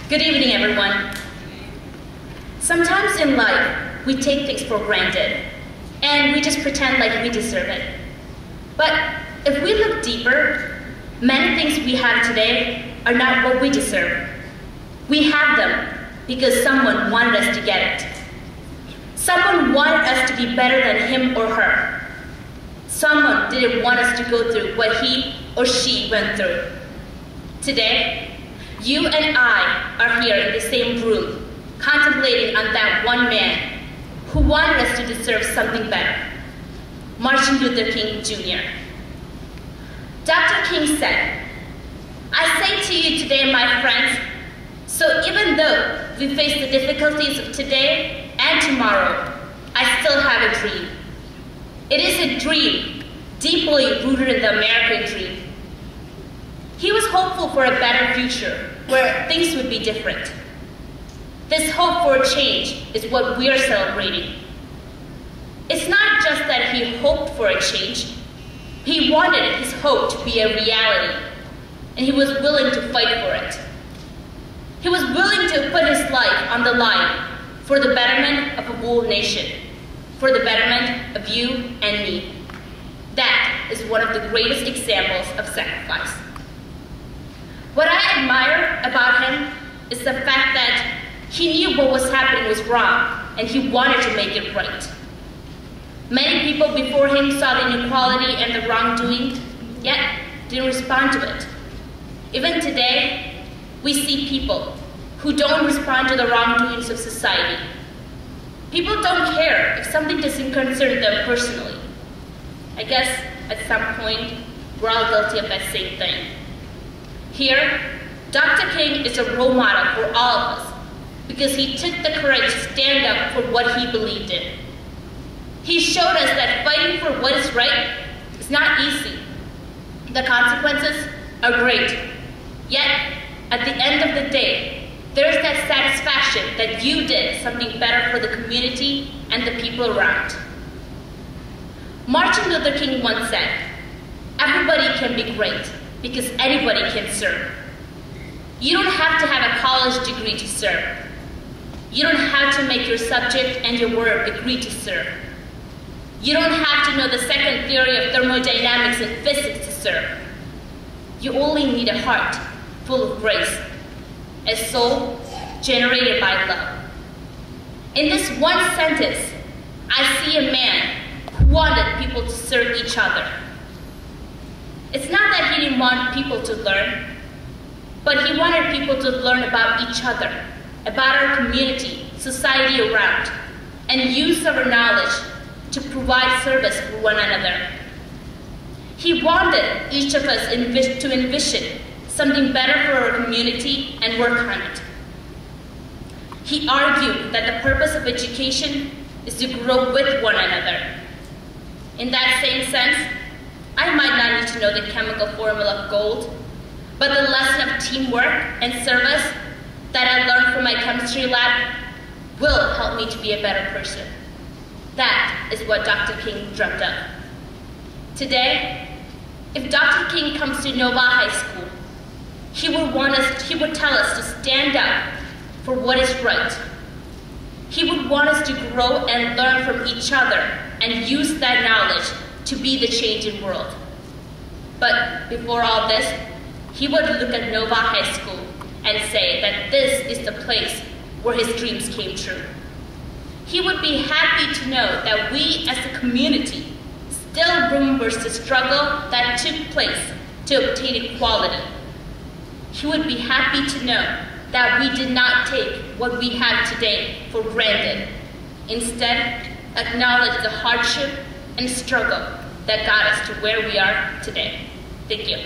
Good evening, everyone. Sometimes in life, we take things for granted, and we just pretend like we deserve it. But if we look deeper, many things we have today are not what we deserve. We have them because someone wanted us to get it. Someone wanted us to be better than him or her. Someone didn't want us to go through what he or she went through. Today, you and I are here in the same room, contemplating on that one man who wanted us to deserve something better, Martin Luther King Jr. Dr. King said, "I say to you today, my friends, so even though we face the difficulties of today and tomorrow, I still have a dream. It is a dream deeply rooted in the American dream." He was hopeful for a better future where things would be different. This hope for a change is what we are celebrating. It's not just that he hoped for a change. He wanted his hope to be a reality, and he was willing to fight for it. He was willing to put his life on the line for the betterment of a whole nation, for the betterment of you and me. That is one of the greatest examples of sacrifice. What I admire about him is the fact that he knew what was happening was wrong, and he wanted to make it right. Many people before him saw the inequality and the wrongdoing, yet didn't respond to it. Even today, we see people who don't respond to the wrongdoings of society. People don't care if something doesn't concern them personally. I guess at some point, we're all guilty of that same thing. Here, Dr. King is a role model for all of us because he took the courage to stand up for what he believed in. He showed us that fighting for what is right is not easy. The consequences are great. Yet, at the end of the day, there is that satisfaction that you did something better for the community and the people around. Martin Luther King once said, "Everybody can be great because anybody can serve." You don't have to have a college degree to serve. You don't have to make your subject and your work agree to serve. You don't have to know the second theory of thermodynamics and physics to serve. You only need a heart full of grace, a soul generated by love. In this one sentence, I see a man who wanted people to serve each other. It's not that he didn't want people to learn, but he wanted people to learn about each other, about our community, society around, and use our knowledge to provide service for one another. He wanted each of us to envision something better for our community and work on it. He argued that the purpose of education is to grow with one another. In that same sense, I might not need to know the chemical formula of gold, but the lesson of teamwork and service that I learned from my chemistry lab will help me to be a better person. That is what Dr. King dreamt of. Today, if Dr. King comes to Nova High School, he would tell us to stand up for what is right. He would want us to grow and learn from each other and use that knowledge to be the change in the world. But before all this, he would look at Nova High School and say that this is the place where his dreams came true. He would be happy to know that we as a community still remembers the struggle that took place to obtain equality. He would be happy to know that we did not take what we have today for granted. Instead, acknowledge the hardship and struggle that got us to where we are today. Thank you.